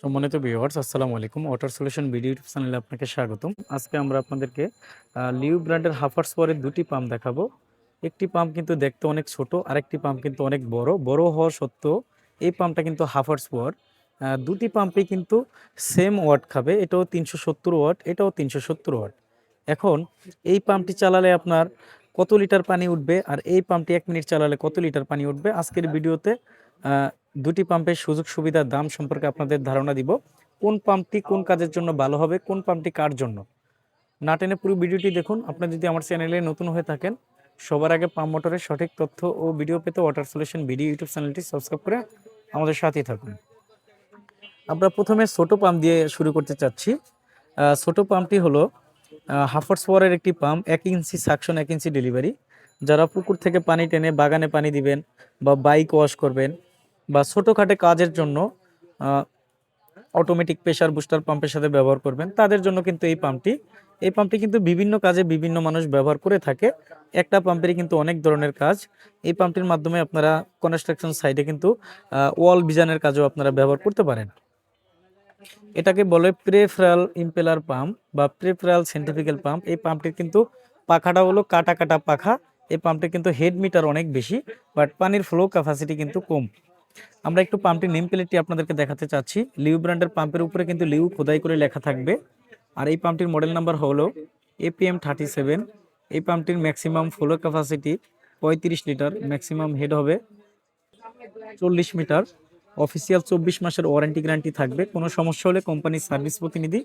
সম্মানিত ভিউয়ার্স, আসসালামু আলাইকুম। ওয়াটার সলিউশন ভিডিও ইউটিউব চ্যানেলে আপনাকে স্বাগতম। আজকে আমরা আপনাদেরকে লিউ ব্র্যান্ডের হাফার্স পরের দুটি পাম্প দেখাবো। একটি পাম্প কিন্তু দেখতে অনেক ছোট, আরেকটি পাম্প কিন্তু অনেক বড়। বড় হওয়া সত্ত্বেও এই পাম্পটা কিন্তু হাফার্স পাওয়ার। দুটি পাম্পই কিন্তু সেম ওয়াট খাবে। এটাও ৩৭০ ওয়াট, এটাও ৩৭০ ওয়াট। এখন এই পাম্পটি চালালে আপনার কত লিটার পানি উঠবে, আর এই পাম্পটি ১ মিনিট চালালে কত লিটার পানি উঠবে, আজকের ভিডিওতে দুটি পাম্পের সুযোগ সুবিধা দাম সম্পর্কে আপনাদের ধারণা দিব। কোন পাম্পটি কোন কাজের জন্য ভালো হবে, কোন পাম্পটি কার জন্য, না টেনে পুরো ভিডিওটি দেখুন। আপনারা যদি আমার চ্যানেলে নতুন হয়ে থাকেন, সবার আগে পাম্প মোটরের সঠিক তথ্য ও ভিডিও পেতে ওয়াটার সলিউশন ভিডিও ইউটিউব চ্যানেলটি সাবস্ক্রাইব করে আমাদের সাথেই থাকুন। আমরা প্রথমে ছোট পাম্প দিয়ে শুরু করতে চাচ্ছি। ছোট পাম্পটি হলো হাফার্স পাওয়ারের একটি পাম্প, 1 ইঞ্চি সাকশন 1 ইঞ্চি ডেলিভারি। যারা পুকুর থেকে পানি টেনে বাগানে পানি দিবেন বা বাইক ওয়াশ করবেন বা ছোটোখাটো কাজের জন্য অটোমেটিক প্রেশার বুস্টার পাম্পের সাথে ব্যবহার করবেন, তাদের জন্য কিন্তু এই পাম্পটি কিন্তু বিভিন্ন কাজে বিভিন্ন মানুষ ব্যবহার করে থাকে। একটা পাম্পেরই কিন্তু অনেক ধরনের কাজ। এই পাম্পটির মাধ্যমে আপনারা কনস্ট্রাকশন সাইডে কিন্তু ওয়াল বিজানের কাজেও আপনারা ব্যবহার করতে পারেন। এটাকে বলে প্রেফারাল ইম্পেলার পাম্প বা প্রেফারাল সেন্ট্রিফিক্যাল পাম্প। এই পাম্পটির কিন্তু পাখাটা হলো কাটা কাটা পাখা। এই পাম্পটির কিন্তু হেড মিটার অনেক বেশি, বাট পানির ফ্লো ক্যাপাসিটি কিন্তু কম। আমরা একটু পাম্পটির নেম প্লেটটি আপনাদেরকে দেখাতে চাচ্ছি। লিউ ব্র্যান্ডের পাম্পের উপরে কিন্তু লিউ খোদাই করে লেখা থাকবে। আর এই পাম্পটির মডেল নাম্বার হলো APM37। এই পাম্পটির maximum flow capacity 35 litre, maximum head হবে 40 মিটার। অফিসিয়াল 24 মাসের ওয়ারেন্টি গ্যারান্টি থাকবে। কোনো সমস্যা হলে কোম্পানির সার্ভিস প্রতিনিধি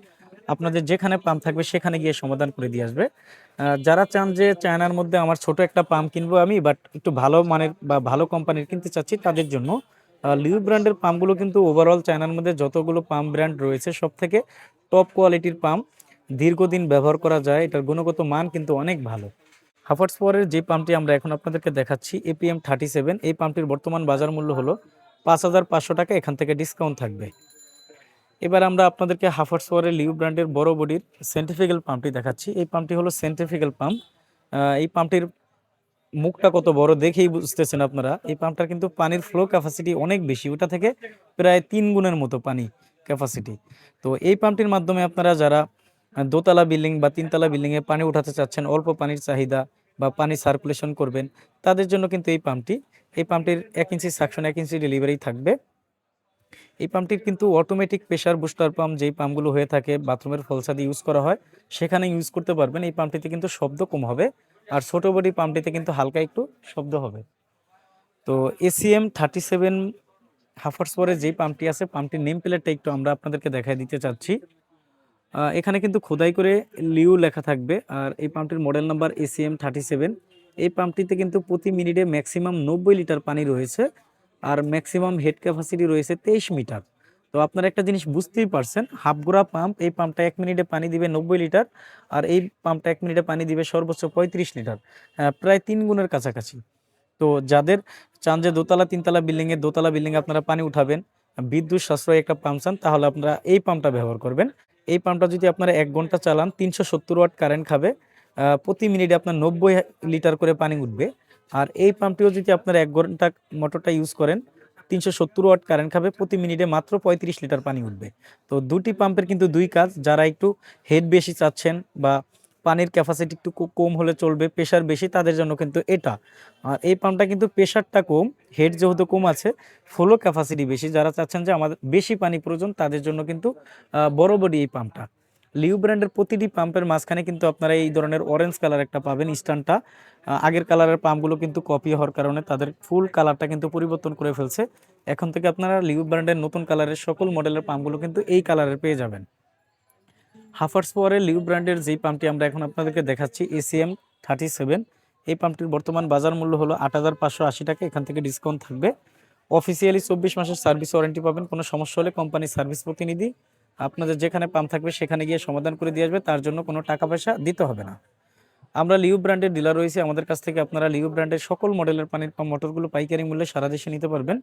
আপনাদের যেখানে পাম্প থাকবে সেখানে গিয়ে সমাধান করে দিয়ে আসবে। যারা চান যে চায়নার মধ্যে আমার ছোট একটা পাম্প কিনবো আমি, বাট একটু ভালো মানের বা ভালো কোম্পানির কিনতে চাচ্ছি, তাদের জন্য লিউ ব্র্যান্ডের পাম্পগুলো কিন্তু ওভারঅল চায়নার মধ্যে যতগুলো পাম্প ব্র্যান্ড রয়েছে সব থেকে টপ কোয়ালিটির পাম্প। দীর্ঘদিন ব্যবহার করা যায়, এটার গুণগত মান কিন্তু অনেক ভালো। হাফার্স পাওয়ারের যে পাম্পটি আমরা এখন আপনাদেরকে দেখাচ্ছি APM37, এই পাম্পটির বর্তমান বাজার মূল্য হলো 5,500 টাকা, এখান থেকে ডিসকাউন্ট থাকবে। এবার আমরা আপনাদেরকে হাফার্স পাওয়ারের লিউ ব্র্যান্ডের বড় বডির সেন্ট্রিফিক্যাল পাম্পটি দেখাচ্ছি। এই পাম্পটি হলো সেন্ট্রিফিক্যাল পাম্প। এই পাম্পটির মুখটা কত বড় দেখেই বুঝতেছেন আপনারা। এই পাম্পটার কিন্তু পানির ফ্লো ক্যাপাসিটি অনেক বেশি, ওটা থেকে প্রায় 3 গুণের মতো পানি ক্যাপাসিটি। তো এই পাম্পটির মাধ্যমে আপনারা যারা দোতলা বিল্ডিং বা তিনতলা বিল্ডিংয়ে পানি উঠাতে চাচ্ছেন, অল্প পানির চাহিদা বা পানি সার্কুলেশন করবেন, তাদের জন্য কিন্তু এই পাম্পটির 1 ইঞ্চি সাকশন 1 ইঞ্চি ডেলিভারি থাকবে। এই পাম্পটির কিন্তু অটোমেটিক প্রেশার বুস্টার পাম্প, যেই পাম্পগুলো হয়ে থাকে বাথরুমের ফলসাদি ইউজ করা হয়, সেখানে ইউজ করতে পারবেন। এই পাম্পটিতে কিন্তু শব্দ কম হবে, আর ছোট বডি পাম্পটিতে কিন্তু হালকা একটু শব্দ হবে। তো ACM37 হাফার্স পরে যেই পাম্পটি আছে, পাম্পটির নেম প্লেটটা একটু আমরা আপনাদেরকে দেখাই দিতে চাচ্ছি। এখানে কিন্তু খোদাই করে লিউ লেখা থাকবে। আর এই পাম্পটির মডেল নাম্বার ACM37। এই পাম্পটিতে কিন্তু প্রতি মিনিটে ম্যাক্সিমাম 90 লিটার পানি রয়েছে, আর ম্যাক্সিমাম হেড ক্যাপাসিটি রয়েছে 23 মিটার। তো আপনারা একটা জিনিস বুঝতেই পারছেন, হাফগুড়া পাম্প, এই পাম্পটা 1 মিনিটে পানি দিবে 90 লিটার, আর এই পাম্পটা 1 মিনিটে পানি দিবে সর্বোচ্চ 35 লিটার, প্রায় 3 গুণের কাছাকাছি। তো যাদের চান যে দোতলা তিনতলা বিল্ডিংয়ে দোতলা বিল্ডিংয়ে আপনারা পানি উঠাবেন, বিদ্যুৎ সাশ্রয়ী একটা পাম্প চান, তাহলে আপনারা এই পাম্পটা ব্যবহার করবেন। এই পাম্পটা যদি আপনারা 1 ঘন্টা চালান, 370 ওয়াট কারেন্ট খাবে। প্রতি মিনিটে আপনার 90 লিটার করে পানি উঠবে। আর এই পাম্পটিও যদি আপনারা 1 ঘন্টা মোটরটা ইউজ করেন, 370 ওয়াট কারেন্ট খাবে, প্রতি মিনিটে মাত্র 35 লিটার পানি উঠবে। তো দুটি পাম্পের কিন্তু দুই কাজ। যারা একটু হেড বেশি চাচ্ছেন বা পানির ক্যাপাসিটি একটু কম হলে চলবে, প্রেশার বেশি, তাদের জন্য কিন্তু এটা। আর এই পাম্পটা কিন্তু প্রেশারটা কম, হেড যেহেতু কম আছে, ফ্লো ক্যাপাসিটি বেশি। যারা চাচ্ছেন যে আমাদের বেশি পানি প্রয়োজন, তাদের জন্য কিন্তু বড় বডি এই পাম্পটা। লিউ ব্র্যান্ডের প্রতিটি পাম্পের মাঝখানে কিন্তু আপনারা এই ধরনের অরেঞ্জ কালার একটা পাবেন স্ট্যান্ডটা। আগের কালারের পাম্পগুলো কিন্তু কপি হওয়ার কারণে তাদের ফুল কালারটা কিন্তু পরিবর্তন করে ফেলছে। এখন থেকে আপনারা লিউ ব্র্যান্ডের নতুন কালারের সকল মডেলের পাম্পগুলো কিন্তু এই কালারের পেয়ে যাবেন। হাফার্স পাওয়ারের লিউ ব্র্যান্ডের যেই পাম্পটি আমরা এখন আপনাদেরকে দেখাচ্ছি ACM37, এই পাম্পটির বর্তমান বাজার মূল্য হলো 8,580 টাকা, এখান থেকে ডিসকাউন্ট থাকবে। অফিসিয়ালি 24 মাসের সার্ভিস ওয়ারেন্টি পাবেন। কোনো সমস্যা হলে কোম্পানির সার্ভিস প্রতিনিধি আপনাদের যেখানে পাম্প থাকবে সেখানে গিয়ে সমাধান করে দিয়ে আসবে, তার জন্য কোনো টাকা পয়সা দিতে হবে না। আমরা লিউ ব্র্যান্ডের ডিলার রয়েছে, আমাদের কাছ থেকে আপনারা লিউ ব্র্যান্ডের সকল মডেলের পানির পাম্প মোটরগুলো পাইকারি মূল্যে সারা দেশে নিতে পারবেন।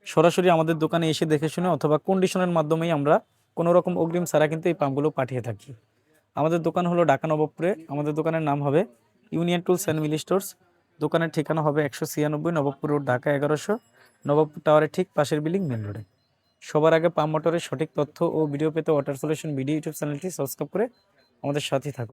সরাসরি আমাদের দোকানে এসে দেখে শুনে অথবা কন্ডিশনের মাধ্যমেই আমরা কোনো রকম অগ্রিম ছাড়া কিন্তু এই পাম্পগুলো পাঠিয়ে থাকি। আমাদের দোকান হলো ঢাকা নবাবপুরে। আমাদের দোকানের নাম হবে union tools and Mili stores. দোকানের ঠিকানা হবে 196 নবাবপুর রোড, ঢাকা 1100, নবাবপুর টাওয়ারের ঠিক পাশের বিল্ডিং, মেন রোডে। সবার আগে পাম্প মোটরের সঠিক তথ্য ও ভিডিও পেতে ওয়াটার সলিউশন ভিডিও ইউটিউব চ্যানেলটি সাবস্ক্রাইব করে আমাদের সাথে থাকুন।